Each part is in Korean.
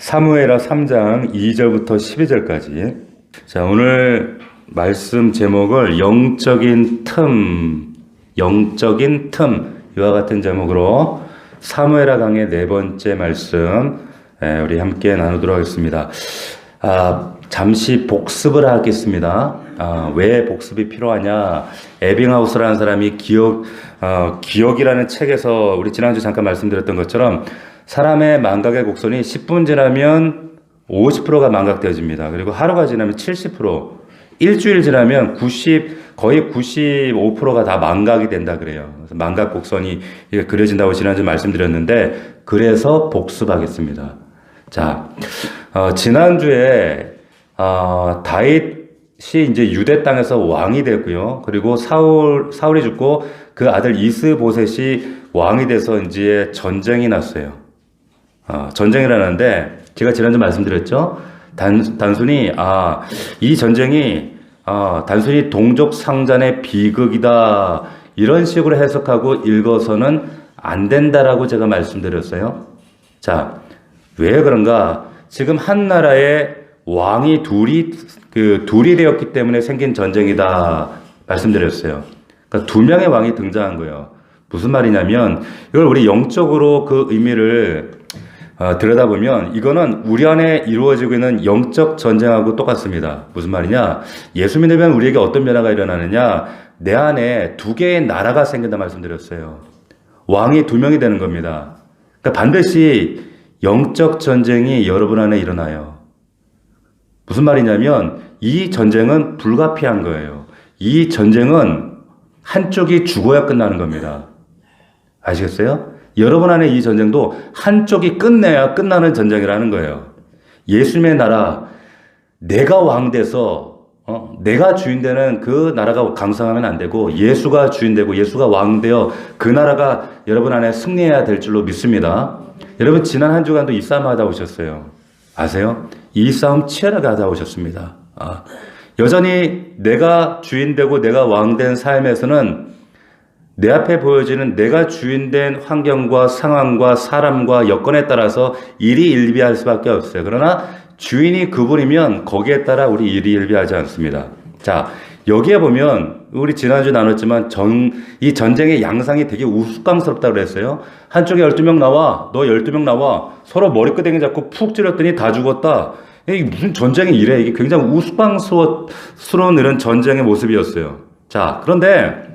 사무엘하 3장 2절부터 12절까지. 자, 오늘 말씀 제목을 영적인 틈, 이와 같은 제목으로 사무엘하 강의 네 번째 말씀 우리 함께 나누도록 하겠습니다. 잠시 복습을 하겠습니다. 왜 복습이 필요하냐? 에빙하우스라는 사람이 기억이라는 책에서 우리 지난주 잠깐 말씀드렸던 것처럼 사람의 망각의 곡선이 10분 지나면 50%가 망각되어집니다. 그리고 하루가 지나면 70%, 일주일 지나면 거의 95%가 다 망각이 된다 그래요. 그래서 망각 곡선이 그려진다고 지난주 말씀드렸는데, 그래서 복습하겠습니다. 자, 지난주에 다윗이 이제 유대 땅에서 왕이 됐고요. 그리고 사울이 죽고 그 아들 이스보셋이 왕이 돼서 이제 전쟁이 났어요. 전쟁이 일어났는데, 제가 지난주 말씀드렸죠. 단순히 이 전쟁이 단순히 동족 상잔의 비극이다, 이런 식으로 해석하고 읽어서는 안 된다라고 제가 말씀드렸어요. 자, 왜 그런가? 지금 한 나라에 왕이 둘이 되었기 때문에 생긴 전쟁이다 말씀드렸어요. 그러니까 두 명의 왕이 등장한 거예요. 무슨 말이냐면, 이걸 우리 영적으로 그 의미를 들여다보면 이거는 우리 안에 이루어지고 있는 영적 전쟁하고 똑같습니다. 무슨 말이냐? 예수 믿으면 우리에게 어떤 변화가 일어나느냐? 내 안에 두 개의 나라가 생긴다 말씀드렸어요. 왕이 두 명이 되는 겁니다. 그러니까 반드시 영적 전쟁이 여러분 안에 일어나요. 무슨 말이냐면 이 전쟁은 불가피한 거예요. 이 전쟁은 한쪽이 죽어야 끝나는 겁니다. 아시겠어요? 여러분 안에 이 전쟁도 한쪽이 끝내야 끝나는 전쟁이라는 거예요. 예수님의 나라, 내가 왕 돼서 내가 주인 되는 그 나라가 강성하면 안 되고, 예수가 주인 되고 예수가 왕 되어 그 나라가 여러분 안에 승리해야 될 줄로 믿습니다. 여러분, 지난 한 주간도 이 싸움 하다 오셨어요. 아세요? 이 싸움 치열하게 하다 오셨습니다. 여전히 내가 주인 되고 내가 왕 된 삶에서는 내 앞에 보여지는 내가 주인된 환경과 상황과 사람과 여건에 따라서 일희일비할 수밖에 없어요. 그러나 주인이 그분이면 거기에 따라 우리 일희일비하지 않습니다. 자, 여기에 보면 우리 지난주 나눴지만 이 전쟁의 양상이 되게 우스꽝스럽다고 그랬어요. 한쪽에 12명 나와, 너 12명 나와, 서로 머리끄댕이 잡고 푹 찌렸더니 다 죽었다. 이게 무슨 전쟁이 이래? 이게 굉장히 우스꽝스러운 이런 전쟁의 모습이었어요. 자, 그런데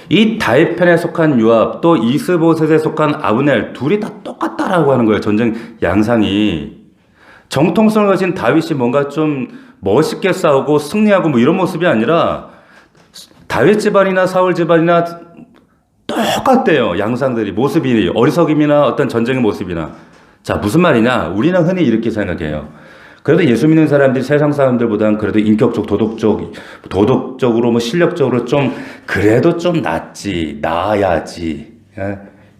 이 다윗 편에 속한 요압, 또 이스보셋에 속한 아브넬, 둘이 다 똑같다라고 하는 거예요. 전쟁 양상이. 정통성을 가진 다윗이 뭔가 좀 멋있게 싸우고 승리하고 뭐 이런 모습이 아니라 다윗 집안이나 사울 집안이나 똑같대요. 양상들이, 모습이, 어리석임이나 어떤 전쟁의 모습이나. 자, 무슨 말이냐? 우리는 흔히 이렇게 생각해요. 그래도 예수 믿는 사람들이 세상 사람들보다는 그래도 인격적, 도덕적으로, 뭐 실력적으로 그래도 좀 나아야지.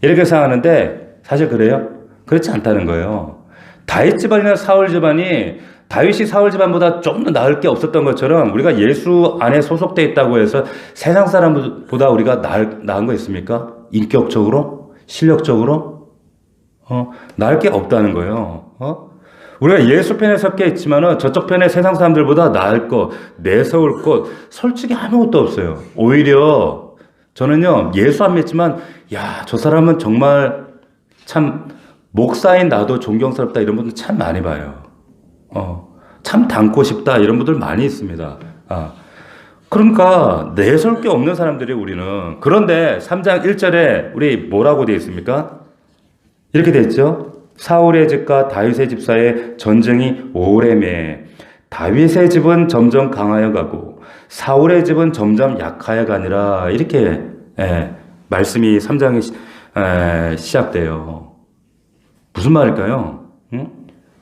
이렇게 생각하는데, 사실 그래요? 그렇지 않다는 거예요. 다윗 집안이나 사울 집안이, 다윗이 사울 집안보다 좀 더 나을 게 없었던 것처럼, 우리가 예수 안에 소속되어 있다고 해서 세상 사람보다 우리가 나은 거 있습니까? 인격적으로? 실력적으로? 나을 게 없다는 거예요. 우리가 예수 편에 섞여 있지만은 저쪽 편에 세상 사람들보다 나을 것, 내세울 것, 솔직히 아무것도 없어요. 오히려 저는요, 예수 안 믿지만, 저 사람은 정말 참 목사인 나도 존경스럽다, 이런 분들 참 많이 봐요. 참 닮고 싶다, 이런 분들 많이 있습니다. 그러니까 내세울 게 없는 사람들이 우리는. 그런데 3장 1절에 우리 뭐라고 되어 있습니까? 이렇게 되어 있죠. 사울의 집과 다윗의 집 사이에 전쟁이 오래매 다윗의 집은 점점 강하여 가고 사울의 집은 점점 약하여 가니라. 이렇게 말씀이 3장에 시작돼요. 무슨 말일까요?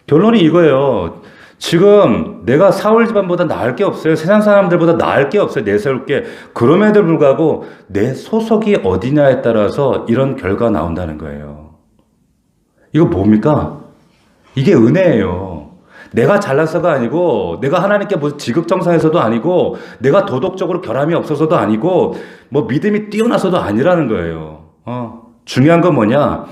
결론이 이거예요. 지금 내가 사울 집안보다 나을 게 없어요. 세상 사람들보다 나을 게 없어요. 내세울 게. 그럼에도 불구하고 내 소속이 어디냐에 따라서 이런 결과가 나온다는 거예요. 이거 뭡니까? 이게 은혜예요. 내가 잘나서가 아니고, 내가 하나님께 무슨 지극정성에서도 아니고, 내가 도덕적으로 결함이 없어서도 아니고, 뭐 믿음이 뛰어나서도 아니라는 거예요. 중요한 건 뭐냐?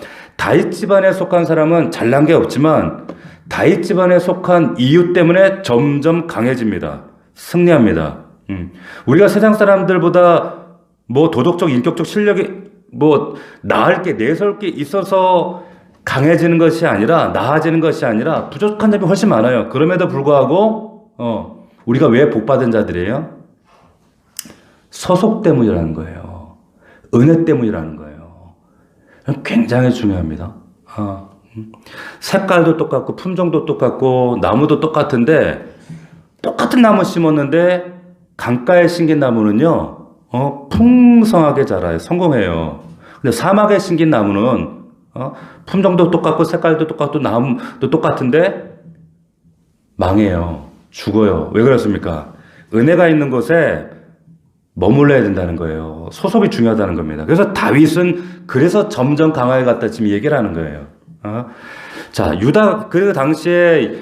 다윗 집안에 속한 사람은 잘난 게 없지만 다윗 집안에 속한 이유 때문에 점점 강해집니다. 승리합니다. 우리가 세상 사람들보다 뭐 도덕적, 인격적 실력이 뭐 나을 게, 내세울 게 있어서 강해지는 것이 아니라, 나아지는 것이 아니라 부족한 점이 훨씬 많아요. 그럼에도 불구하고 우리가 왜 복받은 자들이에요? 소속 때문이라는 거예요. 은혜 때문이라는 거예요. 굉장히 중요합니다. 색깔도 똑같고 품종도 똑같고 나무도 똑같은데, 똑같은 나무 심었는데 강가에 심긴 나무는요 풍성하게 자라요. 성공해요. 근데 사막에 심긴 나무는 품종도 똑같고 색깔도 똑같고 나무도 똑같은데 망해요. 죽어요. 왜 그렇습니까? 은혜가 있는 곳에 머물러야 된다는 거예요. 소속이 중요하다는 겁니다. 그래서 다윗은 그래서 점점 강하게 갔다 지금 얘기를 하는 거예요. 자, 유다, 그 당시에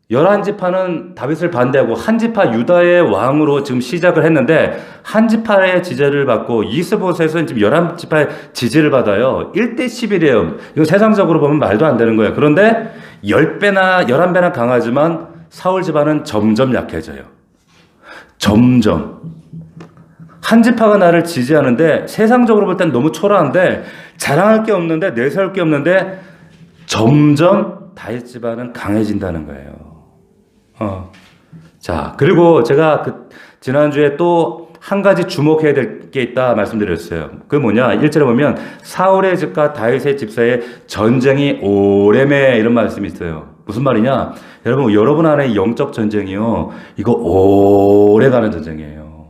11지파는 다윗을 반대하고 한 지파 유다의 왕으로 지금 시작을 했는데, 한 지파의 지지를 받고 이스보셋은 지금 11지파의 지지를 받아요. 1대 11이에요. 이거 세상적으로 보면 말도 안 되는 거예요. 그런데 10배나 11배나 강하지만 사울 집안은 점점 약해져요. 점점. 한 지파가 나를 지지하는데 세상적으로 볼 땐 너무 초라한데, 자랑할 게 없는데, 내세울 게 없는데 점점 다윗 집안은 강해진다는 거예요. 자, 그리고 제가 지난주에 또 한 가지 주목해야 될 게 있다 말씀드렸어요. 그게 뭐냐? 1절에 보면 사울의 집과 다윗의 집 사이에 전쟁이 오래매, 이런 말씀이 있어요. 무슨 말이냐? 여러분 안에 영적 전쟁이요, 이거 오래 가는 전쟁이에요.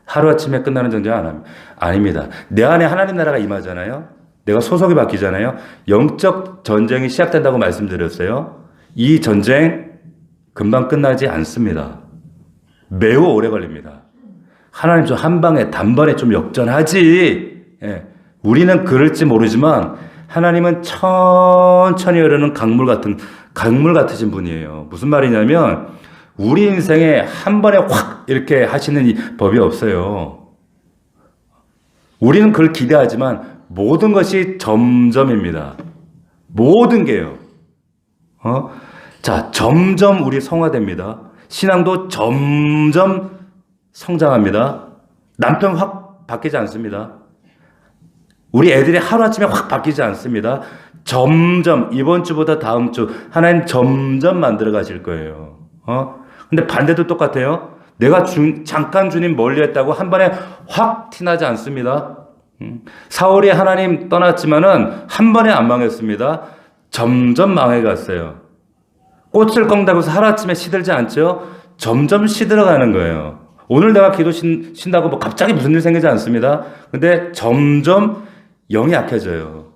하루아침에 끝나는 전쟁 아닙니다. 내 안에 하나님 나라가 임하잖아요. 내가 소속이 바뀌잖아요. 영적 전쟁이 시작된다고 말씀드렸어요. 이 전쟁 금방 끝나지 않습니다. 매우 오래 걸립니다. 하나님 좀 한 방에 단번에 좀 역전하지. 예. 우리는 그럴지 모르지만 하나님은 천천히 흐르는 강물 같으신 분이에요. 무슨 말이냐면 우리 인생에 한 번에 확 이렇게 하시는 이 법이 없어요. 우리는 그걸 기대하지만 모든 것이 점점입니다. 모든 게요. 자, 점점 우리 성화됩니다. 신앙도 점점 성장합니다. 남편 확 바뀌지 않습니다. 우리 애들이 하루아침에 확 바뀌지 않습니다. 점점, 이번 주보다 다음 주, 하나님 점점 만들어 가실 거예요. 근데 반대도 똑같아요. 내가 잠깐 주님 멀리 했다고 한 번에 확 티나지 않습니다. 사울이 하나님 떠났지만은 한 번에 안 망했습니다. 점점 망해갔어요. 꽃을 꺾는다고 해서 하루아침에 시들지 않죠? 점점 시들어가는 거예요. 오늘 내가 기도 신다고 뭐 갑자기 무슨 일 생기지 않습니다. 근데 점점 영이 약해져요.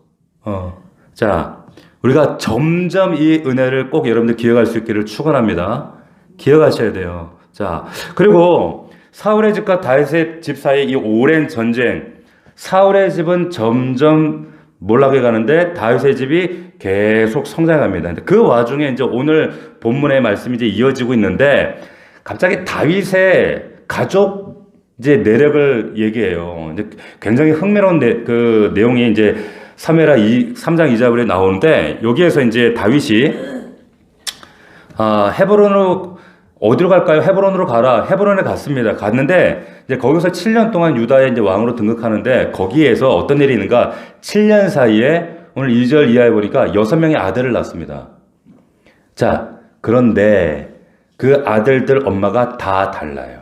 자, 우리가 점점 이 은혜를 꼭 여러분들 기억할 수 있기를 축원합니다. 기억하셔야 돼요. 자, 그리고 사울의 집과 다윗의 집 사이 이 오랜 전쟁, 사울의 집은 점점 몰락해 가는데 다윗의 집이 계속 성장합니다. 그 와중에 이제 오늘 본문의 말씀이 이제 이어지고 있는데, 갑자기 다윗의 가족 이제 내력을 얘기해요. 이제 굉장히 흥미로운 그 내용이 이제 사무엘하 3장 2절에 나오는데, 여기에서 이제 다윗이 헤브론으로 어디로 갈까요? 헤브론으로 가라. 헤브론에 갔습니다. 갔는데 이제 거기서 7년 동안 유다의 이제 왕으로 등극하는데, 거기에서 어떤 일이 있는가? 7년 사이에 오늘 2절 이하에 보니까 6명의 아들을 낳습니다. 자, 그런데 그 아들들 엄마가 다 달라요.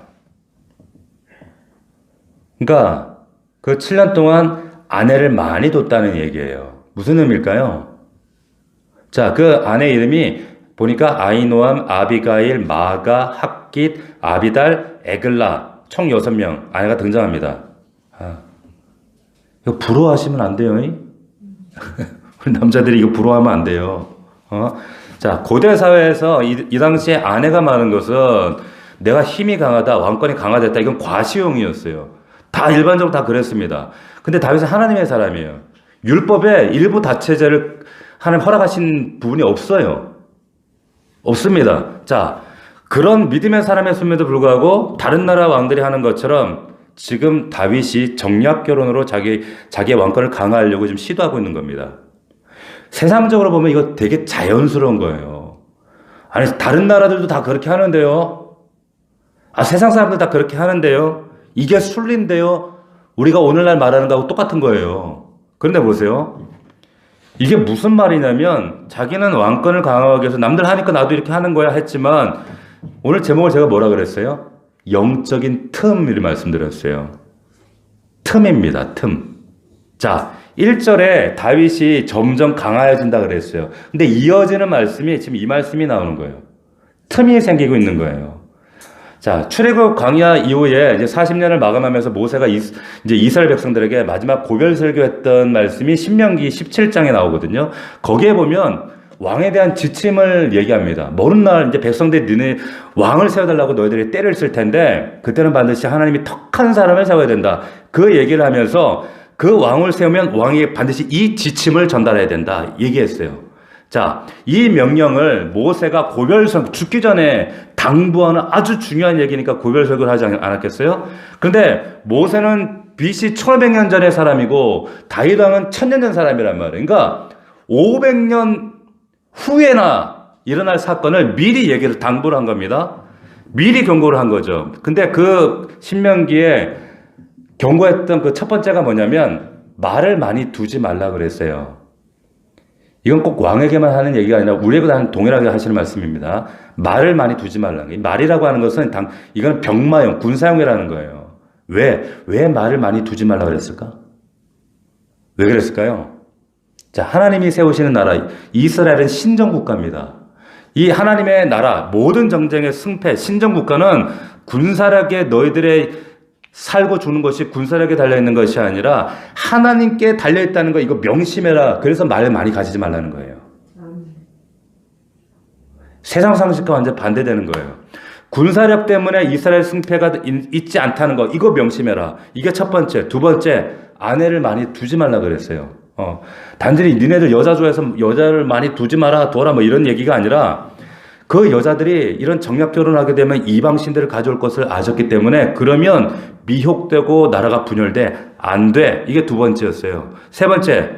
그러니까 그 7년 동안 아내를 많이 뒀다는 얘기예요. 무슨 의미일까요? 자, 그 아내 이름이 보니까 아이노암, 아비가일, 마가, 학깃, 아비달, 에글라, 총 6명 아내가 등장합니다. 이거 부러워하시면 안 돼요. 우리 남자들이 이거 부러워하면 안 돼요. 자, 고대 사회에서 이 당시에 아내가 많은 것은 내가 힘이 강하다, 왕권이 강화됐다, 이건 과시용이었어요. 다 일반적으로 다 그랬습니다. 근데 다윗은 하나님의 사람이에요. 율법에 일부 다처제를 하나님 허락하신 부분이 없어요. 없습니다. 자, 그런 믿음의 사람이었음에도 불구하고 다른 나라 왕들이 하는 것처럼 지금 다윗이 정략 결혼으로 자기의 왕권을 강화하려고 지금 시도하고 있는 겁니다. 세상적으로 보면 이거 되게 자연스러운 거예요. 아니, 다른 나라들도 다 그렇게 하는데요. 아, 세상 사람들 다 그렇게 하는데요. 이게 순리인데요. 우리가 오늘날 말하는 거하고 똑같은 거예요. 그런데 보세요. 이게 무슨 말이냐면 자기는 왕권을 강화하기 위해서 남들 하니까 나도 이렇게 하는 거야 했지만 오늘 제목을 제가 뭐라 그랬어요? 영적인 틈을 말씀드렸어요. 틈입니다. 틈. 자, 1절에 다윗이 점점 강화해진다 그랬어요. 근데 이어지는 말씀이 지금 이 말씀이 나오는 거예요. 틈이 생기고 있는 거예요. 자, 출애굽 광야 이후에 이제 40년을 마감하면서 모세가 이제 이스라엘 백성들에게 마지막 고별 설교했던 말씀이 신명기 17장에 나오거든요. 거기에 보면 왕에 대한 지침을 얘기합니다. 먼 날 이제 백성들이 너네 왕을 세워달라고 너희들이 때를 쓸 텐데 그때는 반드시 하나님이 턱한 사람을 세워야 된다. 그 얘기를 하면서 그 왕을 세우면 왕이 반드시 이 지침을 전달해야 된다 얘기했어요. 자, 이 명령을 모세가 고별설교, 죽기 전에 당부하는 아주 중요한 얘기니까 고별설교를 하지 않았겠어요? 그런데 모세는 BC 1500년 전의 사람이고 다윗 왕은 1000년 전 사람이란 말이에요. 그러니까 500년 후에나 일어날 사건을 미리 얘기를 당부를 한 겁니다. 미리 경고를 한 거죠. 근데 그 신명기에 경고했던 그 첫 번째가 뭐냐면 말을 많이 두지 말라 그랬어요. 이건 꼭 왕에게만 하는 얘기가 아니라 우리에게도 동일하게 하시는 말씀입니다. 말을 많이 두지 말라는 거예요. 말이라고 하는 것은 이건 병마용, 군사용이라는 거예요. 왜 말을 많이 두지 말라 그랬을까? 왜 그랬을까요? 자, 하나님이 세우시는 나라, 이스라엘은 신정국가입니다. 이 하나님의 나라, 모든 정쟁의 승패, 신정국가는 군사력에 너희들의 살고 죽는 것이 군사력에 달려있는 것이 아니라 하나님께 달려있다는 거 이거 명심해라. 그래서 말을 많이 가지지 말라는 거예요. 세상 상식과 완전 반대되는 거예요. 군사력 때문에 이스라엘 승패가 있지 않다는 거 이거 명심해라. 이게 첫 번째. 두 번째, 아내를 많이 두지 말라 그랬어요. 단순히 니네들 여자 좋아해서 여자를 많이 두지 마라 둬라 뭐 이런 얘기가 아니라 그 여자들이 이런 정략 결혼하게 되면 이방 신들을 가져올 것을 아셨기 때문에 그러면 미혹되고 나라가 분열돼 안 돼. 이게 두 번째였어요. 세 번째,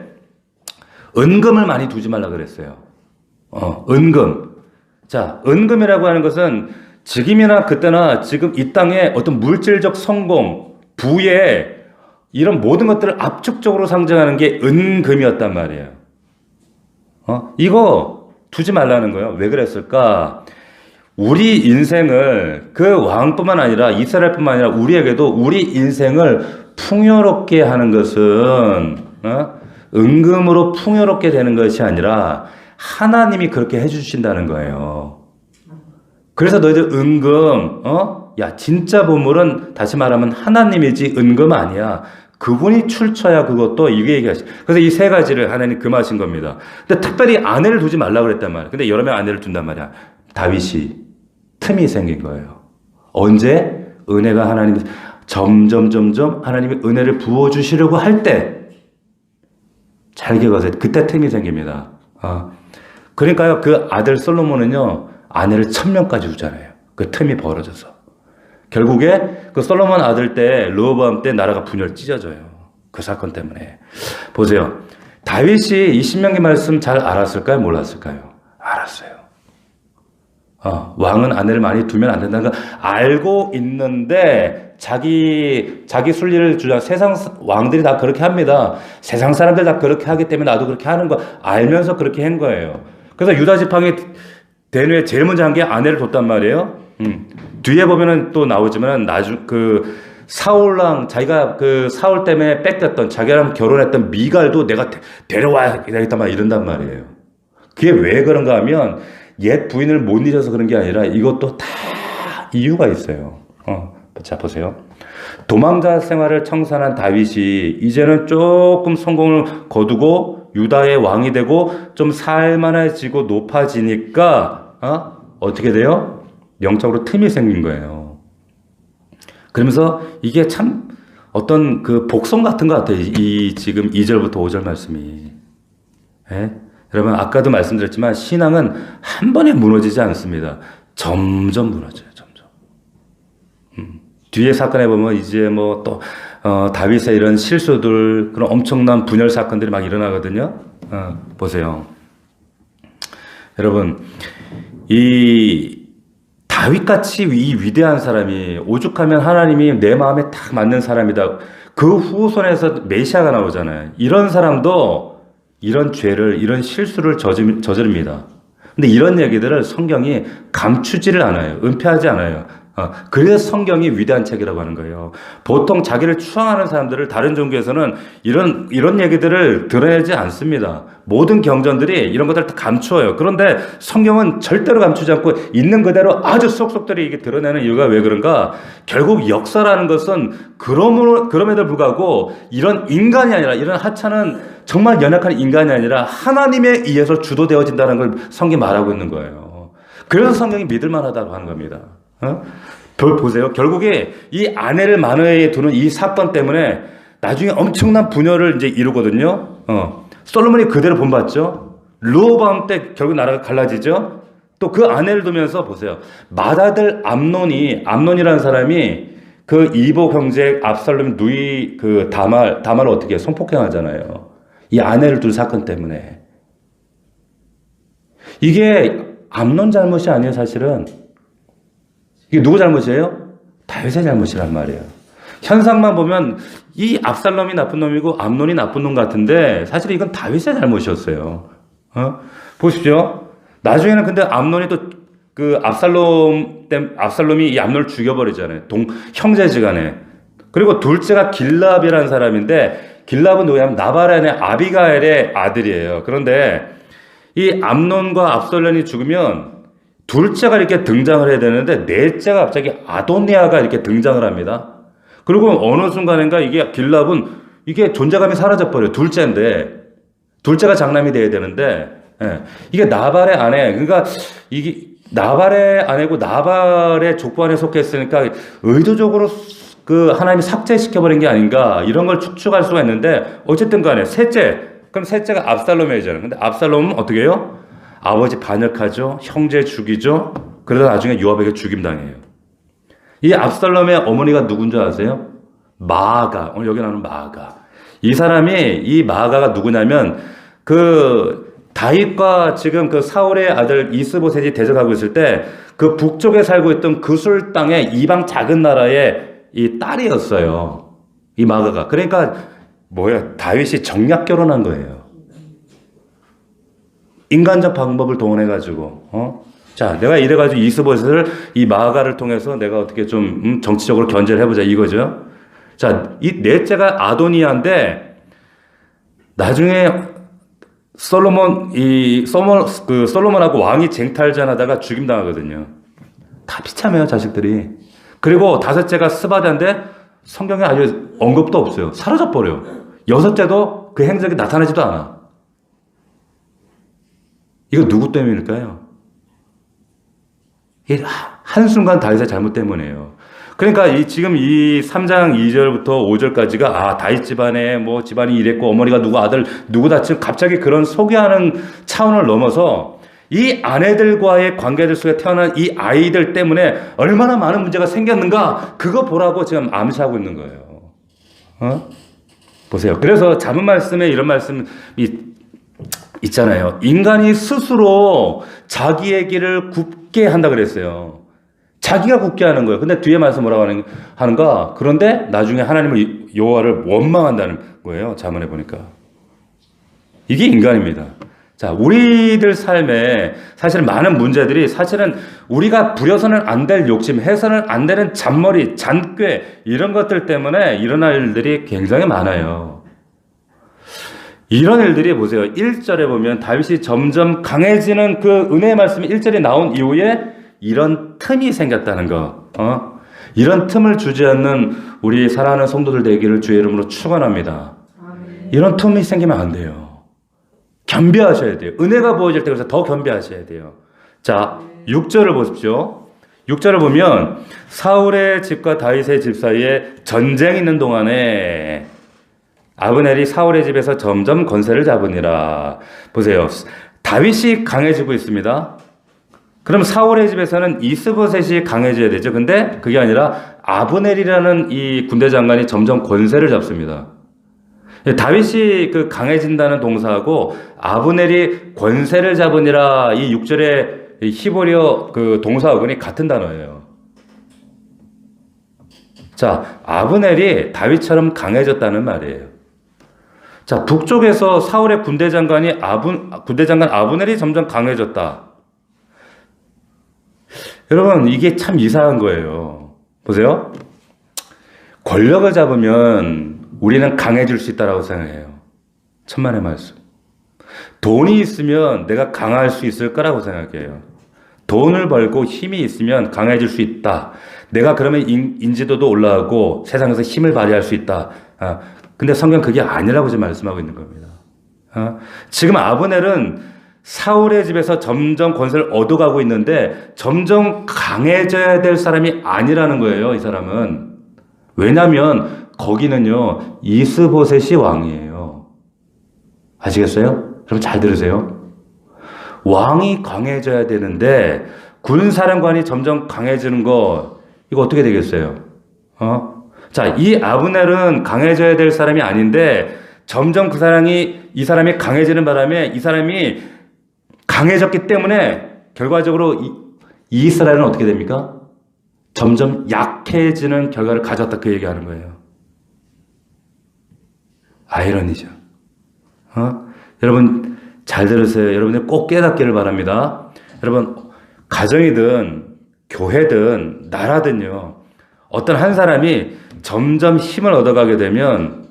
은금을 많이 두지 말라 그랬어요. 은금. 자, 은금이라고 하는 것은 지금이나 그때나 지금 이 땅에 어떤 물질적 성공, 부에 이런 모든 것들을 압축적으로 상징하는 게 은금이었단 말이에요. 이거 두지 말라는 거예요. 왜 그랬을까? 우리 인생을 그 왕뿐만 아니라 이스라엘뿐만 아니라 우리에게도 우리 인생을 풍요롭게 하는 것은 은금으로 풍요롭게 되는 것이 아니라 하나님이 그렇게 해주신다는 거예요. 그래서 너희들 은금, 야, 진짜 보물은 다시 말하면 하나님이지 은금 아니야. 그분이 출처야 그것도 이게 얘기하시. 그래서 이 세 가지를 하나님 금하신 겁니다. 근데 특별히 아내를 두지 말라고 그랬단 말이야. 근데 여러 명 아내를 둔단 말이야. 다윗이 틈이 생긴 거예요. 언제? 은혜가 하나님이 점점 하나님이 은혜를 부어주시려고 할 때 잘 기억하세요. 그때 틈이 생깁니다. 그러니까요. 그 아들 솔로몬은요. 아내를 1000명까지 두잖아요. 그 틈이 벌어져서. 결국에 그 솔로몬 아들 때 르호보암 때 나라가 분열 찢어져요. 그 사건 때문에. 보세요. 다윗이 이 신명기 말씀 잘 알았을까요? 몰랐을까요? 알았어요. 왕은 아내를 많이 두면 안 된다는 걸 알고 있는데 자기 순리를 주장 세상 왕들이 다 그렇게 합니다. 세상 사람들 다 그렇게 하기 때문에 나도 그렇게 하는 거 알면서 그렇게 한 거예요. 그래서 유다 지팡이 대뇌에 제일 먼저 한 게 아내를 뒀단 말이에요. 뒤에 보면은 또 나오지만 사울랑 자기가 그 사울 때문에 뺏겼던 자기랑 결혼했던 미갈도 내가 데려와야 되겠단 말 이런단 말이에요. 그게 왜 그런가 하면 옛 부인을 못 잊어서 그런 게 아니라 이것도 다 이유가 있어요. 자 보세요. 도망자 생활을 청산한 다윗이 이제는 조금 성공을 거두고 유다의 왕이 되고 좀 살만해지고 높아지니까 어떻게 돼요? 영적으로 틈이 생긴 거예요. 그러면서 이게 참 어떤 그 복성 같은 것 같아요. 이 지금 2절부터 5절 말씀이. 예? 여러분 아까도 말씀드렸지만 신앙은 한 번에 무너지지 않습니다. 점점 무너져요. 점점. 뒤에 사건에 보면 이제 뭐 또 다윗의 이런 실수들 그런 엄청난 분열 사건들이 막 일어나거든요. 보세요. 여러분, 이 다윗같이 이 위대한 사람이 오죽하면 하나님이 내 마음에 딱 맞는 사람이다. 그 후손에서 메시아가 나오잖아요. 이런 사람도 이런 죄를, 이런 실수를 저지릅니다. 근데 이런 얘기들을 성경이 감추지를 않아요. 은폐하지 않아요. 그래서 성경이 위대한 책이라고 하는 거예요. 보통 자기를 추앙하는 사람들을 다른 종교에서는 이런 얘기들을 드러내지 않습니다. 모든 경전들이 이런 것들을 다 감추어요. 그런데 성경은 절대로 감추지 않고 있는 그대로 아주 쏙쏙들이 이게 드러내는 이유가 왜 그런가? 결국 역사라는 것은 그럼에도 불구하고 이런 인간이 아니라, 이런 하찮은 정말 연약한 인간이 아니라 하나님에 의해서 주도되어진다는 걸 성경이 말하고 있는 거예요. 그래서 성경이 믿을만하다고 하는 겁니다. 보세요. 결국에 이 아내를 마노에 두는 이 사건 때문에 나중에 엄청난 분열을 이제 이루거든요. 솔로몬이 그대로 본받죠. 르호보암 때 결국 나라가 갈라지죠. 또 그 아내를 두면서 보세요. 맏아들 암논이라는 사람이 그 이복 형제 압살롬 누이 그 다말을 어떻게 성폭행하잖아요. 이 아내를 둘 사건 때문에. 이게 암논 잘못이 아니에요, 사실은. 이게 누구 잘못이에요? 다윗의 잘못이란 말이에요. 현상만 보면 이 압살롬이 나쁜 놈이고 암논이 나쁜 놈 같은데 사실 이건 다윗의 잘못이었어요. 보십시오. 나중에는 근데 암논이 또 그 압살롬이 이 암논을 죽여버리잖아요. 형제지간에. 그리고 둘째가 길랍이라는 사람인데 길랍은 누구냐면 나발의 아비가엘의 아들이에요. 그런데 이 암논과 압살롬이 죽으면 둘째가 이렇게 등장을 해야 되는데 넷째가 갑자기 아도니아가 이렇게 등장을 합니다. 그리고 어느 순간인가 이게 길랍은 이게 존재감이 사라져버려요. 둘째가 장남이 돼야 되는데 이게 나발의 아내, 그러니까 이게 나발의 아내고 나발의 족보 안에 속했으니까 의도적으로 그 하나님이 삭제시켜버린 게 아닌가 이런 걸 추측할 수가 있는데 어쨌든 간에 그럼 셋째가 압살롬이잖아요. 근데 압살롬은 어떻게 해요? 아버지 반역하죠. 형제 죽이죠. 그러다 나중에 요압에게 죽임당해요. 이 압살롬의 어머니가 누군지 아세요? 마아가. 오늘 여기 나오는 마아가. 이 사람이 이 마아가가 누구냐면 그 다윗과 지금 그 사울의 아들 이스보셋이 대적하고 있을 때 그 북쪽에 살고 있던 그술 땅의 이방 작은 나라의 이 딸이었어요. 이 마아가가. 그러니까 다윗이 정략 결혼한 거예요. 인간적 방법을 동원해가지고, 자, 내가 이래가지고 이스보셋을 이 마아가를 통해서 내가 어떻게 좀, 정치적으로 견제를 해보자 이거죠. 자, 이 넷째가 아도니아인데, 나중에 솔로몬하고 왕이 쟁탈전 하다가 죽임당하거든요. 다 비참해요, 자식들이. 그리고 다섯째가 스바다인데, 성경에 아주 언급도 없어요. 사라져버려요. 여섯째도 그 행적이 나타나지도 않아. 이거 누구 때문일까요? 한순간 다윗의 잘못 때문이에요. 그러니까 지금 이 3장 2절부터 5절까지가 다윗 집안에 집안이 이랬고 어머니가 아들 누구 다치고 갑자기 그런 소개하는 차원을 넘어서 이 아내들과의 관계들 속에 태어난 이 아이들 때문에 얼마나 많은 문제가 생겼는가 그거 보라고 지금 암시하고 있는 거예요. 보세요. 그래서 잡은 말씀에 이런 말씀이 있잖아요. 인간이 스스로 자기의 길을 굽게 한다 그랬어요. 자기가 굽게 하는 거예요. 근데 뒤에 말씀 뭐라고 하는가? 그런데 나중에 하나님을 여호와를 원망한다는 거예요. 자문해 보니까. 이게 인간입니다. 자, 우리들 삶에 사실 많은 문제들이 사실은 우리가 부려서는 안 될 욕심, 해서는 안 되는 잔머리, 잔꾀 이런 것들 때문에 일어날 일들이 굉장히 많아요. 이런 일들이 보세요. 1절에 보면 다윗이 점점 강해지는 그 은혜의 말씀이 1절에 나온 이후에 이런 틈이 생겼다는 거. 이런 틈을 주지 않는 우리 사랑하는 성도들 되기를 주의 이름으로 축원합니다. 이런 틈이 생기면 안 돼요. 겸비하셔야 돼요. 은혜가 부어질 때 그래서 더 겸비하셔야 돼요. 자, 6절을 보십시오. 6절을 보면 사울의 집과 다윗의 집 사이에 전쟁이 있는 동안에 아브넬이 사울의 집에서 점점 권세를 잡으니라. 보세요. 다윗이 강해지고 있습니다. 그럼 사울의 집에서는 이스보셋이 강해져야 되죠. 근데 그게 아니라 아브넬이라는 이 군대 장관이 점점 권세를 잡습니다. 다윗이 그 강해진다는 동사하고 아브넬이 권세를 잡으니라 이 6절의 히브리어 그 동사 어근이 같은 단어예요. 자, 아브넬이 다윗처럼 강해졌다는 말이에요. 자, 북쪽에서 사울의 군대 장관 아브넬이 점점 강해졌다. 여러분, 이게 참 이상한 거예요. 보세요. 권력을 잡으면 우리는 강해질 수 있다라고 생각해요. 천만의 말씀. 돈이 있으면 내가 강할 수 있을 거라고 생각해요. 돈을 벌고 힘이 있으면 강해질 수 있다. 내가 그러면 인지도도 올라가고 세상에서 힘을 발휘할 수 있다. 근데 성경 그게 아니라고 지금 말씀하고 있는 겁니다. 지금 아브넬은 사울의 집에서 점점 권세를 얻어가고 있는데 점점 강해져야 될 사람이 아니라는 거예요. 이 사람은. 왜냐하면 거기는요 이스보셋이 왕이에요. 아시겠어요? 여러분 잘 들으세요. 왕이 강해져야 되는데 군사령관이 점점 강해지는 거 이거 어떻게 되겠어요? 자, 이 아브넬은 강해져야 될 사람이 아닌데 점점 이 사람이 강해지는 바람에 이 사람이 강해졌기 때문에 결과적으로 이스라엘은 어떻게 됩니까? 점점 약해지는 결과를 가졌다 그 얘기하는 거예요. 아이러니죠. 여러분 잘 들으세요. 여러분들 꼭 깨닫기를 바랍니다. 여러분 가정이든 교회든 나라든요. 어떤 한 사람이 점점 힘을 얻어가게 되면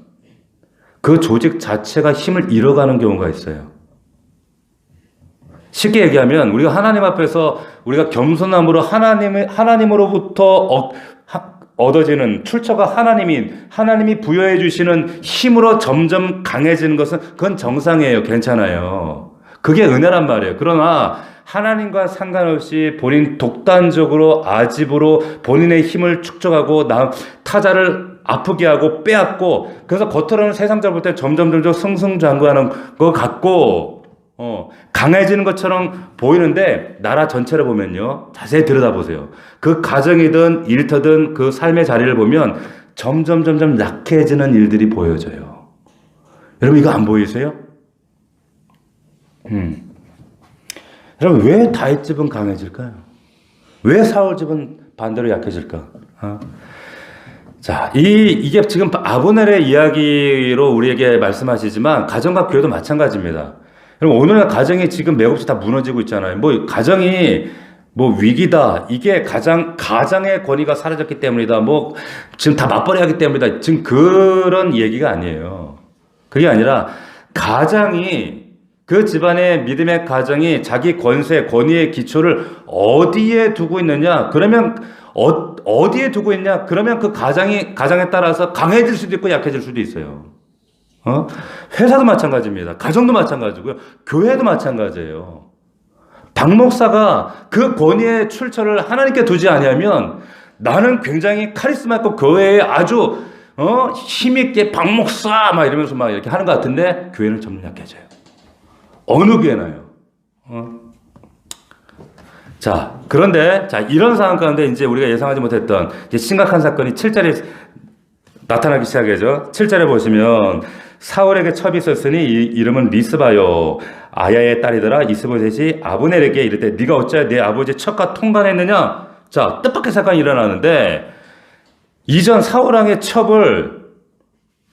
그 조직 자체가 힘을 잃어가는 경우가 있어요. 쉽게 얘기하면 우리가 하나님 앞에서 우리가 겸손함으로 하나님으로부터 얻어지는 출처가 하나님이 부여해 주시는 힘으로 점점 강해지는 것은 그건 정상이에요. 괜찮아요. 그게 은혜란 말이에요. 그러나 하나님과 상관없이 본인 독단적으로 아집으로 본인의 힘을 축적하고 타자를 아프게 하고 빼앗고 그래서 겉으로는 세상적으로 볼 때 점점 승승장구하는 것 같고 강해지는 것처럼 보이는데 나라 전체를 보면요. 자세히 들여다보세요. 그 가정이든 일터든 그 삶의 자리를 보면 점점 약해지는 일들이 보여져요. 여러분 이거 안 보이세요? 여러분 왜 다윗 집은 강해질까요? 왜 사울 집은 반대로 약해질까? 자, 이게 지금 아브넬의 이야기로 우리에게 말씀하시지만 가정과 교회도 마찬가지입니다. 여러분 오늘날 가정이 지금 맥없이 다 무너지고 있잖아요. 뭐 가정이 뭐 위기다. 이게 가장의 권위가 사라졌기 때문이다. 뭐 지금 다 맞벌이 하기 때문이다. 지금 그런 얘기가 아니에요. 그게 아니라 그 집안의 믿음의 가정이 자기 권위의 기초를 어디에 두고 있느냐? 그러면 어디에 두고 있냐? 그러면 그 가정에 따라서 강해질 수도 있고 약해질 수도 있어요. 회사도 마찬가지입니다. 가정도 마찬가지고요. 교회도 마찬가지예요. 박 목사가 그 권위의 출처를 하나님께 두지 아니하면 나는 굉장히 카리스마 있고 교회에 아주 힘있게 박 목사 막 이러면서 막 이렇게 하는 것 같은데 교회는 점점 약해져요. 어느 교회나요? 자, 그런데 이런 상황 가운데 이제 우리가 예상하지 못했던 이제 심각한 사건이 7절에 나타나기 시작하죠. 7절에 보시면 사울에게 첩이 있었으니 이 이름은 리스바요. 아야의 딸이더라. 이스보셋이 아브넬에게 이르되 네가 어찌하여 내 아버지의 첩과 통관했느냐? 자, 뜻밖의 사건이 일어나는데 이전 사울왕의 첩을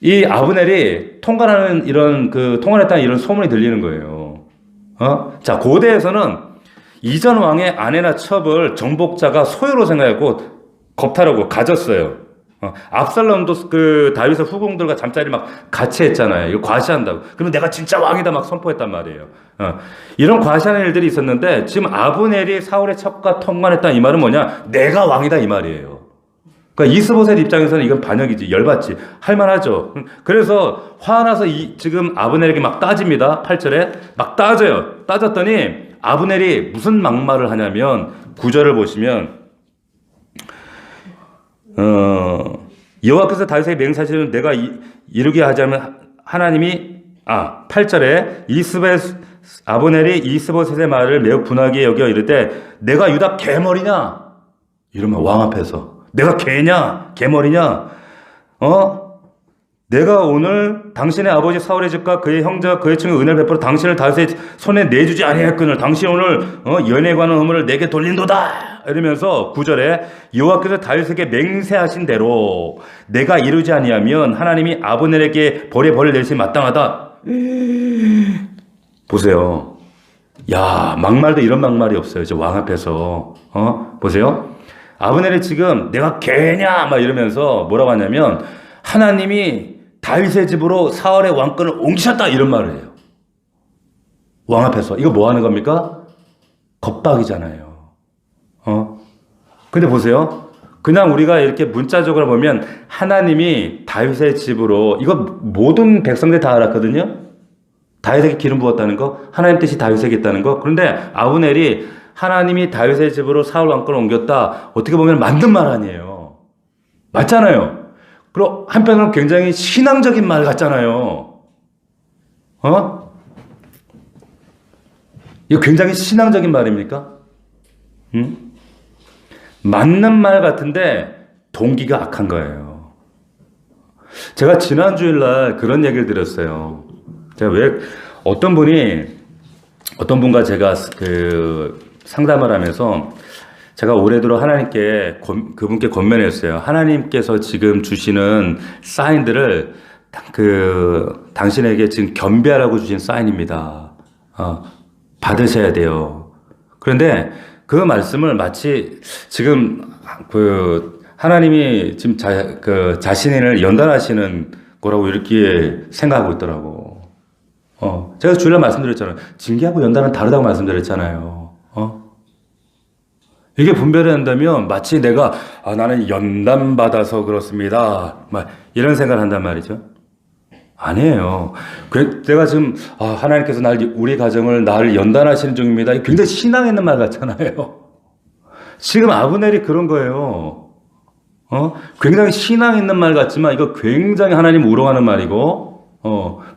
이 아브넬이 통관했다는 이런 소문이 들리는 거예요. 자, 고대에서는 이전 왕의 아내나 첩을 정복자가 소유로 생각하고 겁탈하고 가졌어요. 압살롬도 그 다윗의 후궁들과 잠자리 막 같이 했잖아요. 이거 과시한다고. 그러면 내가 진짜 왕이다 막 선포했단 말이에요. 이런 과시하는 일들이 있었는데 지금 아브넬이 사울의 첩과 통관했다 이 말은 뭐냐? 내가 왕이다 이 말이에요. 그러니까 이스보셋 입장에서는 이건 반역이지, 열받지, 할만하죠. 그래서 화나서 지금 아브넬에게 막 따집니다. 8절에 막 따져요. 따졌더니 아브넬이 무슨 막말을 하냐면 9절을 보시면 여호와께서 다윗에게 맹세하시는 내가 이루게 하자면 하나님이 8절에 아브넬이 이스보셋의 말을 매우 분하게 여겨 이르되 내가 유다 개머리냐? 이러면 왕 앞에서 내가 개냐? 개머리냐? 내가 오늘 당신의 아버지 사울의 집과 그의 형제와 그의 친구 은혜를 베풀어 당신을 다윗의 손에 내주지 아니하였거늘 당신 오늘 연에 관한 의무를 내게 돌린도다. 이러면서 9절에 여호와께서 다윗에게 맹세하신 대로 내가 이루지 아니하면 하나님이 아브넬에게 벌의 벌을 내리심이 마땅하다. 보세요. 야, 막말도 이런 막말이 없어요. 저 왕 앞에서. 보세요. 아브넬이 지금 내가 개냐 막 이러면서 뭐라고 하냐면 하나님이 다윗의 집으로 사울의 왕권을 옮기셨다 이런 말을 해요. 왕 앞에서. 이거 뭐 하는 겁니까? 겁박이잖아요. 근데 보세요. 그냥 우리가 이렇게 문자적으로 보면 하나님이 다윗의 집으로 이거 모든 백성들이 다 알았거든요. 다윗에게 기름 부었다는 거, 하나님 뜻이 다윗에게 있다는 거. 그런데 아브넬이 하나님이 다윗의 집으로 사울 왕권을 옮겼다. 어떻게 보면 맞는 말 아니에요. 맞잖아요. 그리고 한편으로는 굉장히 신앙적인 말 같잖아요. 이거 굉장히 신앙적인 말입니까? 맞는 말 같은데 동기가 악한 거예요. 제가 지난 주일날 그런 얘기를 드렸어요. 제가 어떤 분과 제가 상담을 하면서 제가 올해 들어 하나님께 그분께 권면했어요. 하나님께서 지금 주시는 사인들을 당신에게 지금 겸비하라고 주신 사인입니다. 받으셔야 돼요. 그런데 그 말씀을 마치 지금 하나님이 지금 자신을 연단하시는 거라고 이렇게 생각하고 있더라고. 제가 주일날 말씀드렸잖아요. 징계하고 연단은 다르다고 말씀드렸잖아요. 이게 분별해야 한다면 마치 내가 나는 연단받아서 그렇습니다. 막 이런 생각을 한단 말이죠. 아니에요. 내가 지금 하나님께서 우리 가정을 나를 연단하시는 중입니다. 굉장히 신앙 있는 말 같잖아요. 지금 아브넬이 그런 거예요. 굉장히 신앙 있는 말 같지만 이거 굉장히 하나님 우롱하는 말이고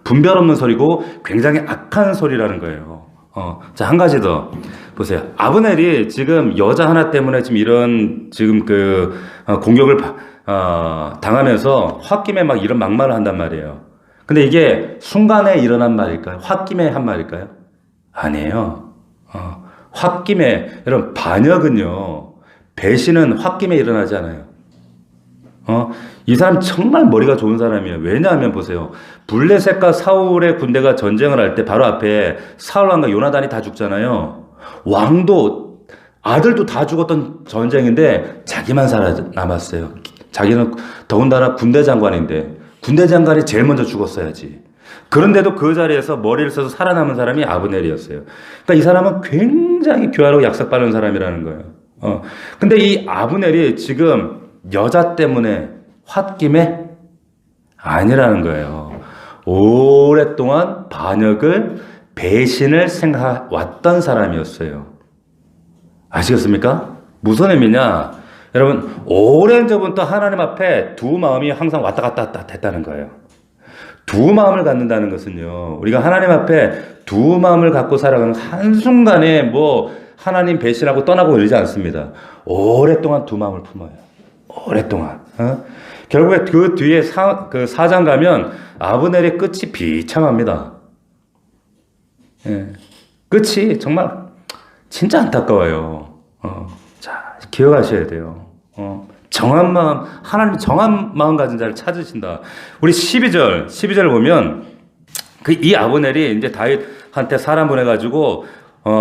분별 없는 소리고 굉장히 악한 소리라는 거예요. 자, 한 가지 더 보세요. 아브넬이 지금 여자 하나 때문에 지금 공격을 당하면서 홧김에 막 이런 막말을 한단 말이에요. 근데 이게 순간에 일어난 말일까요? 홧김에 한 말일까요? 아니에요. 홧김에, 여러분, 반역은요, 배신은 홧김에 일어나지 않아요. 이 사람 정말 머리가 좋은 사람이에요. 왜냐하면 보세요. 블레셋과 사울의 군대가 전쟁을 할 때 바로 앞에 사울 왕과 요나단이 다 죽잖아요. 왕도, 아들도 다 죽었던 전쟁인데 자기만 살아남았어요. 자기는 더군다나 군대 장관인데 군대 장관이 제일 먼저 죽었어야지. 그런데도 그 자리에서 머리를 써서 살아남은 사람이 아브넬이었어요. 그러니까 이 사람은 굉장히 교활하고 약삭빠른 사람이라는 거예요. 근데 이 아브넬이 지금 여자 때문에 홧김에 아니라는 거예요. 오랫동안 반역을 배신을 생각해왔던 사람이었어요. 아시겠습니까? 무슨 의미냐? 여러분, 오랜 전부터 하나님 앞에 두 마음이 항상 왔다 갔다 했다는 거예요. 두 마음을 갖는다는 것은요, 우리가 하나님 앞에 두 마음을 갖고 살아가는 한순간에 하나님 배신하고 떠나고 이러지 않습니다. 오랫동안 두 마음을 품어요. 오랫동안. 결국에 그 뒤에 사장 가면 아브넬의 끝이 비참합니다. 예. 끝이 정말 진짜 안타까워요. 자, 기억하셔야 돼요. 정한 마음, 하나님 정한 마음 가진 자를 찾으신다. 우리 12절 보면 이 아브넬이 이제 다윗한테 사람 보내가지고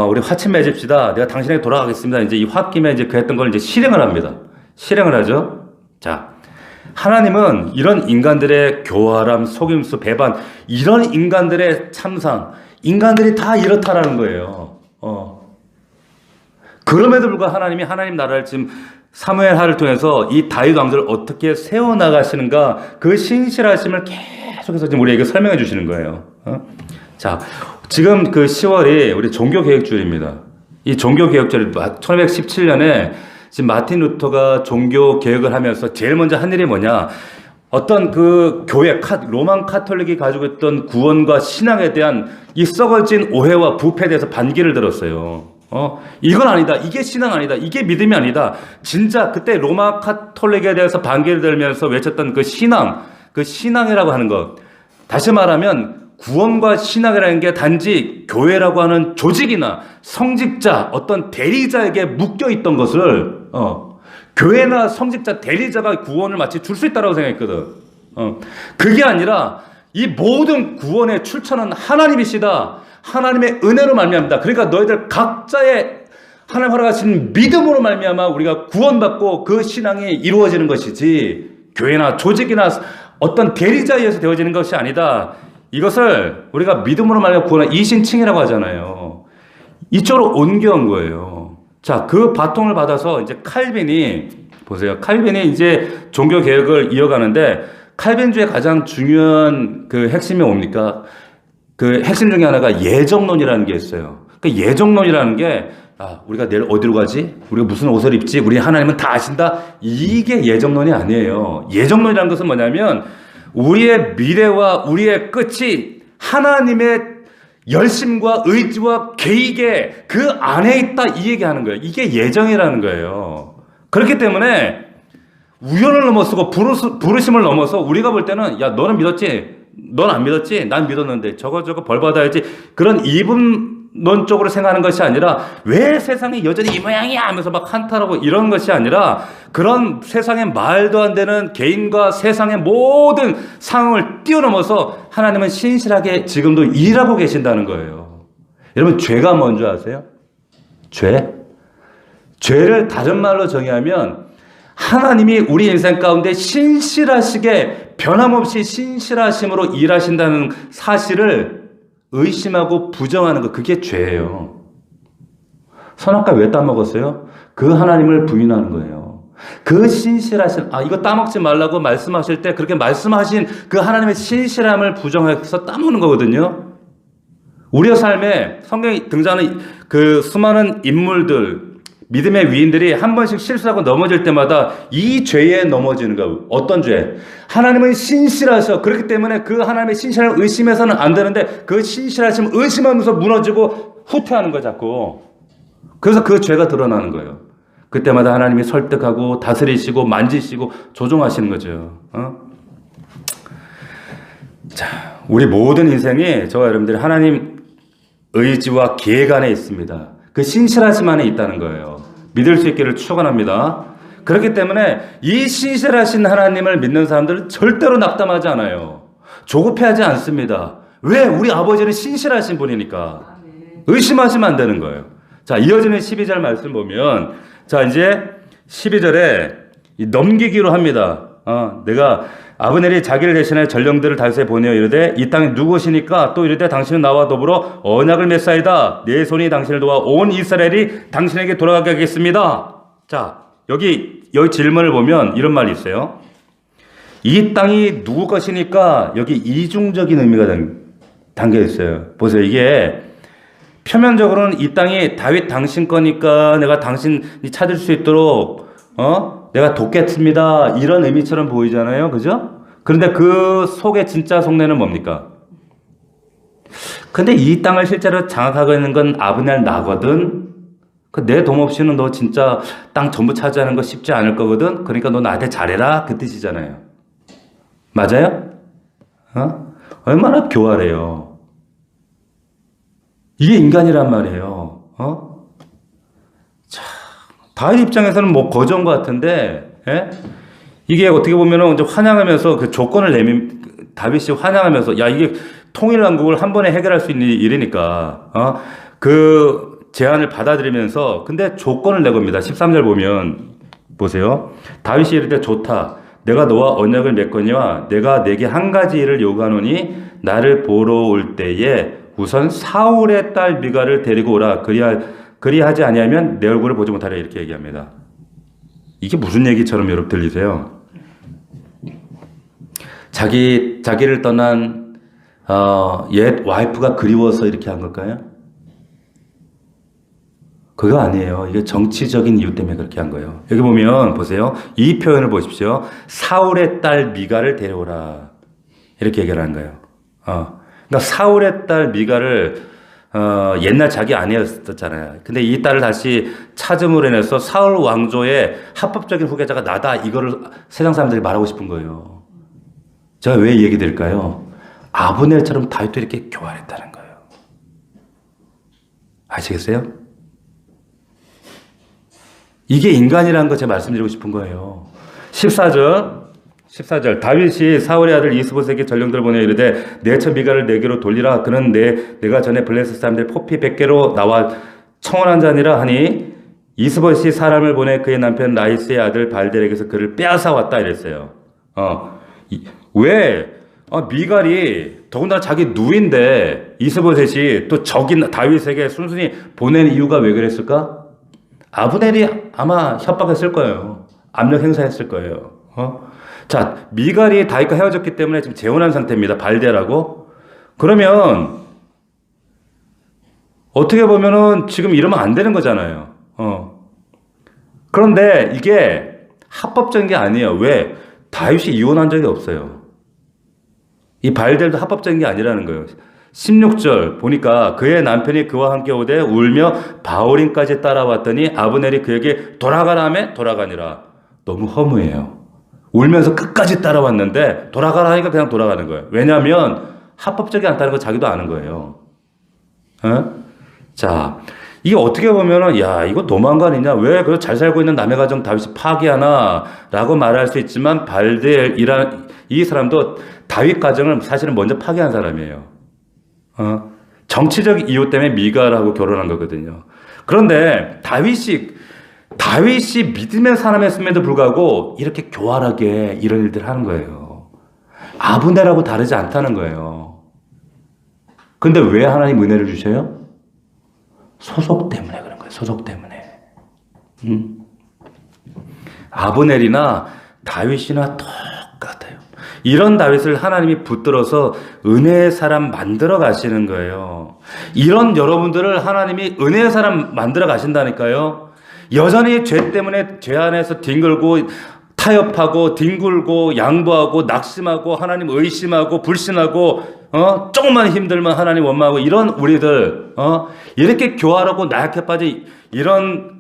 우리 화친 맺읍시다. 내가 당신에게 돌아가겠습니다. 이제 이 홧김에 이제 그 했던 걸 이제 실행을 합니다. 실행을 하죠. 자, 하나님은 이런 인간들의 교활함, 속임수, 배반, 이런 인간들의 참상, 인간들이 다 이렇다라는 거예요. 그럼에도 불구하고 하나님 나라를 지금 사무엘 하를 통해서 이 다윗 왕조를 어떻게 세워나가시는가, 그 신실하심을 계속해서 지금 우리에게 설명해 주시는 거예요. 자, 지금 그 10월이 우리 종교개혁주일입니다. 이 종교개혁주일, 1517년에 지금 마틴 루터가 종교개혁을 하면서 제일 먼저 한 일이 뭐냐, 어떤 그 교회, 로만 카톨릭이 가지고 있던 구원과 신앙에 대한 이 썩어진 오해와 부패에 대해서 반기를 들었어요. 이건 아니다. 이게 신앙 아니다. 이게 믿음이 아니다. 진짜 그때 로마 카톨릭에 대해서 반기를 들면서 외쳤던 그 신앙, 그 신앙이라고 하는 것. 다시 말하면 구원과 신앙이라는 게 단지 교회라고 하는 조직이나 성직자, 어떤 대리자에게 묶여 있던 것을 교회나 성직자, 대리자가 구원을 마치 줄 수 있다고 생각했거든. 그게 아니라 이 모든 구원의 출처는 하나님이시다. 하나님의 은혜로 말미암다. 그러니까 너희들 각자의 하나님 허락하신 믿음으로 말미암아 우리가 구원받고 그 신앙이 이루어지는 것이지 교회나 조직이나 어떤 대리자에 의해서 되어지는 것이 아니다. 이것을 우리가 믿음으로 말미암아 구원한 이신칭이라고 하잖아요. 이쪽으로 옮겨온 거예요. 자, 그 바통을 받아서 이제 칼빈이 보세요. 칼빈이 이제 종교 개혁을 이어가는데 칼빈주의 가장 중요한 그 핵심이 뭡니까? 그 핵심 중에 하나가 예정론이라는 게 있어요. 그 예정론이라는 게 우리가 내일 어디로 가지? 우리가 무슨 옷을 입지? 우리 하나님은 다 아신다? 이게 예정론이 아니에요. 예정론이라는 것은 뭐냐면 우리의 미래와 우리의 끝이 하나님의 열심과 의지와 계획의 그 안에 있다 이 얘기하는 거예요. 이게 예정이라는 거예요. 그렇기 때문에 우연을 넘어서고 부르심을 넘어서 우리가 볼 때는 야 너는 믿었지? 넌 안 믿었지? 난 믿었는데 저거 벌 받아야지. 그런 이분론 쪽으로 생각하는 것이 아니라 왜 세상이 여전히 이 모양이야 하면서 막 한탄하고 이런 것이 아니라 그런 세상에 말도 안 되는 개인과 세상의 모든 상황을 뛰어넘어서 하나님은 신실하게 지금도 일하고 계신다는 거예요. 여러분 죄가 뭔지 아세요? 죄를 다른 말로 정의하면 하나님이 우리 인생 가운데 신실하시게 변함없이 신실하심으로 일하신다는 사실을 의심하고 부정하는 것, 그게 죄예요. 선악과 왜 따먹었어요? 그 하나님을 부인하는 거예요. 그 신실하신, 이거 따먹지 말라고 말씀하실 때 그렇게 말씀하신 그 하나님의 신실함을 부정해서 따먹는 거거든요. 우리의 삶에 성경에 등장하는 그 수많은 인물들, 믿음의 위인들이 한 번씩 실수하고 넘어질 때마다 이 죄에 넘어지는 거예요. 어떤 죄? 하나님은 신실하셔. 그렇기 때문에 그 하나님의 신실함을 의심해서는 안 되는데 그 신실하심을 의심하면서 무너지고 후퇴하는 거예요, 자꾸. 그래서 그 죄가 드러나는 거예요. 그때마다 하나님이 설득하고 다스리시고 만지시고 조종하시는 거죠. 자, 우리 모든 인생이 저와 여러분들이 하나님 의지와 계획 안에 있습니다. 그 신실하심 안에 있다는 거예요. 믿을 수 있기를 축원합니다. 그렇기 때문에 이 신실하신 하나님을 믿는 사람들은 절대로 낙담하지 않아요. 조급해하지 않습니다. 왜? 우리 아버지는 신실하신 분이니까. 의심하시면 안 되는 거예요. 자, 이어지는 12절 말씀 보면 자, 이제 12절에 넘기기로 합니다. 내가 아브넬이 자기를 대신해 전령들을 다윗에 보내어 이르되 이 땅이 누구시니까 또 이르되 당신은 나와 더불어 언약을 맺사이다. 내 손이 당신을 도와 온 이스라엘이 당신에게 돌아가게 하겠습니다. 자, 여기 질문을 보면 이런 말이 있어요. 이 땅이 누구 것이니까 여기 이중적인 의미가 담겨 있어요. 보세요. 이게 표면적으로는 이 땅이 다윗 당신 거니까 내가 당신이 찾을 수 있도록 내가 돕겠습니다. 이런 의미처럼 보이잖아요. 그죠? 그런데 그 속의 진짜 속내는 뭡니까? 근데 이 땅을 실제로 장악하고 있는 건 아브넬 나거든. 내 도움 없이는 너 진짜 땅 전부 차지하는 거 쉽지 않을 거거든. 그러니까 너 나한테 잘해라. 그 뜻이잖아요. 맞아요? 얼마나 교활해요. 이게 인간이란 말이에요. 다윗 입장에서는 뭐 거저인 것 같은데, 이게 어떻게 보면은 이제 환영하면서 그 조건을 다윗이 환영하면서, 야, 이게 통일왕국을 한 번에 해결할 수 있는 일이니까, 그 제안을 받아들이면서, 근데 조건을 내겁니다. 13절 보면, 보세요. 다윗이 이르되 좋다. 내가 너와 언약을 맺거니와 내가 내게 한 가지 일을 요구하노니 나를 보러 올 때에 우선 사울의 딸 미가를 데리고 오라. 그리하지 아니하면 내 얼굴을 보지 못하리라. 이렇게 얘기합니다. 이게 무슨 얘기처럼 여러분 들리세요? 자기를 떠난 옛 와이프가 그리워서 이렇게 한 걸까요? 그거 아니에요. 이게 정치적인 이유 때문에 그렇게 한 거예요. 여기 보면 보세요. 이 표현을 보십시오. 사울의 딸 미가를 데려오라. 이렇게 얘기를 거예요. 그러니까 사울의 딸 미가를 옛날 자기 아내였었잖아요. 근데 이 딸을 다시 찾음으로 인해서 사울 왕조의 합법적인 후계자가 나다. 이거를 세상 사람들이 말하고 싶은 거예요. 제가 왜 이 얘기 드릴까요? 아브넬처럼 다윗도 이렇게 교활했다는 거예요. 아시겠어요? 이게 인간이라는 거 제가 말씀드리고 싶은 거예요. 14절 다윗이 사울의 아들 이스보셋에게 전령들을 보내 이르되 내 처 미가를 내게로 돌리라. 그는 내가 전에 블레셋 사람들 포피 100개로 나와 청혼한 자니라 하니 이스보셋이 사람을 보내 그의 남편 라이스의 아들 발델에게서 그를 빼앗아 왔다 이랬어요. 왜? 미갈이 더군다나 자기 누인데 이스보셋이 또 적인 다윗에게 순순히 보낸 이유가 왜 그랬을까? 아브넬이 아마 협박했을 거예요. 압력 행사했을 거예요. 자, 미갈이 다윗과 헤어졌기 때문에 지금 재혼한 상태입니다. 발델하고. 그러면 어떻게 보면은 지금 이러면 안 되는 거잖아요. 그런데 이게 합법적인 게 아니에요. 왜? 다윗이 이혼한 적이 없어요. 이 발델도 합법적인 게 아니라는 거예요. 16절 보니까 그의 남편이 그와 함께 오되 울며 바오림까지 따라왔더니 아브넬이 그에게 돌아가라 하며 돌아가니라. 너무 허무해요. 울면서 끝까지 따라왔는데 돌아가라 하니까 그냥 돌아가는 거예요. 왜냐하면 합법적이 않다는 거 자기도 아는 거예요. 자, 이게 어떻게 보면은 야 이거 너무한 거 아니냐? 왜 그 잘 살고 있는 남의 가정 다윗이 파기하나? 라고 말할 수 있지만 발델이란 이 사람도 다윗 가정을 사실은 먼저 파괴한 사람이에요. 정치적 이유 때문에 미갈하고 결혼한 거거든요. 그런데 다윗이 믿음의 사람이었음에도 불구하고 이렇게 교활하게 이런 일들을 하는 거예요. 아브넬하고 다르지 않다는 거예요. 근데 왜 하나님 은혜를 주셔요? 소속 때문에 그런 거예요. 소속 때문에. 아브넬이나 다윗이나 똑같아요. 이런 다윗을 하나님이 붙들어서 은혜의 사람 만들어 가시는 거예요. 이런 여러분들을 하나님이 은혜의 사람 만들어 가신다니까요. 여전히 죄 때문에 죄 안에서 뒹굴고 타협하고 뒹굴고 양보하고 낙심하고 하나님 의심하고 불신하고 조금만 힘들면 하나님 원망하고 이런 우리들 이렇게 교활하고 나약해 빠진 이런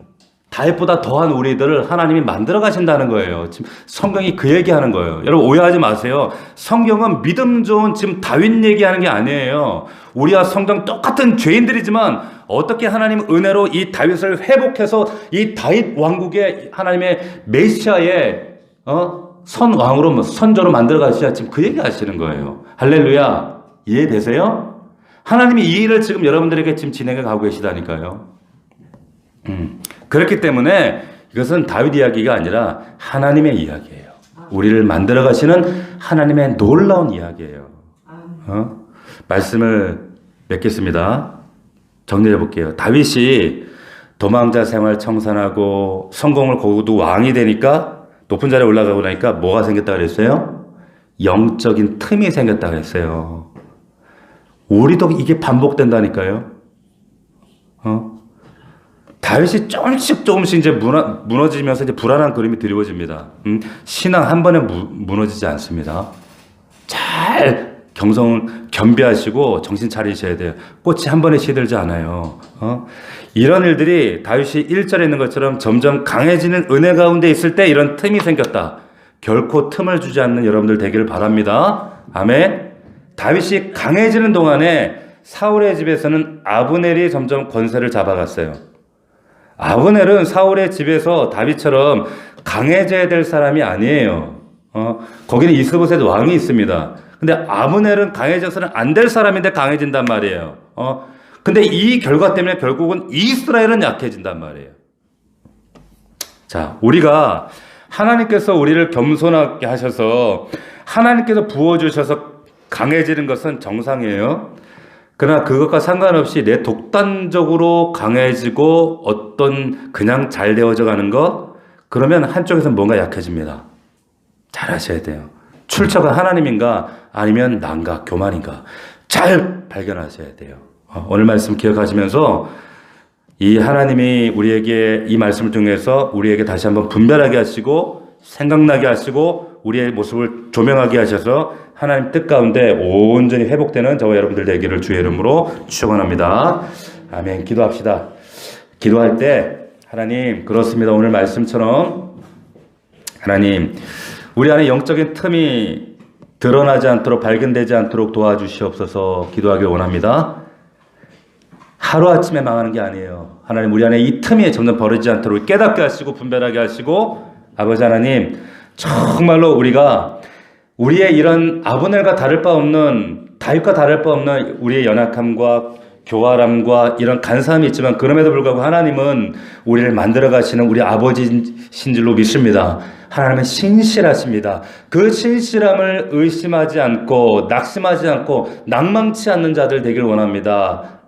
다윗보다 더한 우리들을 하나님이 만들어 가신다는 거예요. 지금 성경이 그 얘기하는 거예요. 여러분 오해하지 마세요. 성경은 믿음 좋은 지금 다윗 얘기하는 게 아니에요. 우리와 성경 똑같은 죄인들이지만 어떻게 하나님 은혜로 이 다윗을 회복해서 이 다윗 왕국의 하나님의 메시아의 선왕으로 선조로 만들어 가시자 지금 그 얘기 하시는 거예요. 할렐루야. 이해되세요? 하나님이 이 일을 지금 여러분들에게 지금 진행해 가고 계시다니까요. 그렇기 때문에 이것은 다윗 이야기가 아니라 하나님의 이야기예요. 우리를 만들어 가시는 하나님의 놀라운 이야기예요. 말씀을 맺겠습니다. 정리해 볼게요. 다윗이 도망자 생활 청산하고 성공을 거두고 왕이 되니까 높은 자리에 올라가고 나니까 뭐가 생겼다 그랬어요? 영적인 틈이 생겼다 그랬어요. 우리도 이게 반복된다니까요. 다윗이 조금씩 이제 무너지면서 이제 불안한 그림이 드리워집니다. 신앙 한 번에 무너지지 않습니다. 잘 겸비하시고 정신 차리셔야 돼요. 꽃이 한 번에 시들지 않아요. 이런 일들이 다윗이 1절에 있는 것처럼 점점 강해지는 은혜 가운데 있을 때 이런 틈이 생겼다. 결코 틈을 주지 않는 여러분들 되기를 바랍니다. 아멘. 다윗이 강해지는 동안에 사울의 집에서는 아브넬이 점점 권세를 잡아갔어요. 아브넬은 사울의 집에서 다윗처럼 강해져야 될 사람이 아니에요. 거기는 이스보셋 왕이 있습니다. 근데 아브넬은 강해져서는 안 될 사람인데 강해진단 말이에요. 근데 이 결과 때문에 결국은 이스라엘은 약해진단 말이에요. 자, 우리가 하나님께서 우리를 겸손하게 하셔서 하나님께서 부어주셔서 강해지는 것은 정상이에요. 그러나 그것과 상관없이 내 독단적으로 강해지고 어떤 그냥 잘 되어져 가는 것, 그러면 한쪽에서 뭔가 약해집니다. 잘 하셔야 돼요. 출처가 하나님인가 아니면 난가 교만인가 잘 발견하셔야 돼요. 오늘 말씀 기억하시면서 이 하나님이 우리에게 이 말씀을 통해서 우리에게 다시 한번 분별하게 하시고 생각나게 하시고 우리의 모습을 조명하게 하셔서 하나님 뜻 가운데 온전히 회복되는 저와 여러분들 되기를 주의 이름으로 축원합니다. 아멘. 기도합시다. 기도할 때 하나님 그렇습니다. 오늘 말씀처럼 하나님 우리 안에 영적인 틈이 드러나지 않도록 발견되지 않도록 도와주시옵소서 기도하길 원합니다. 하루아침에 망하는 게 아니에요. 하나님 우리 안에 이 틈이 점점 벌어지지 않도록 깨닫게 하시고 분별하게 하시고 아버지 하나님 정말로 우리가 우리의 이런 아브넬과 다를 바 없는 다윗과 다를 바 없는 우리의 연약함과 교활함과 이런 간사함이 있지만 그럼에도 불구하고 하나님은 우리를 만들어 가시는 우리 아버지신 줄로 믿습니다. 하나님은 신실하십니다. 그 신실함을 의심하지 않고 낙심하지 않고 낭망치 않는 자들 되길 원합니다.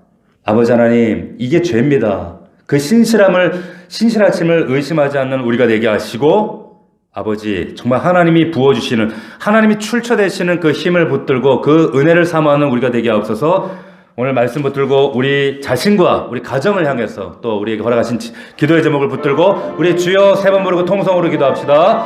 아버지 하나님, 이게 죄입니다. 그 신실하심을 의심하지 않는 우리가 되게 하시고 아버지 정말 하나님이 부어주시는 하나님이 출처되시는 그 힘을 붙들고 그 은혜를 사모하는 우리가 되게 하옵소서. 오늘 말씀 붙들고 우리 자신과 우리 가정을 향해서 또 우리에게 허락하신 기도의 제목을 붙들고 우리 주여 세 번 부르고 통성으로 기도합시다.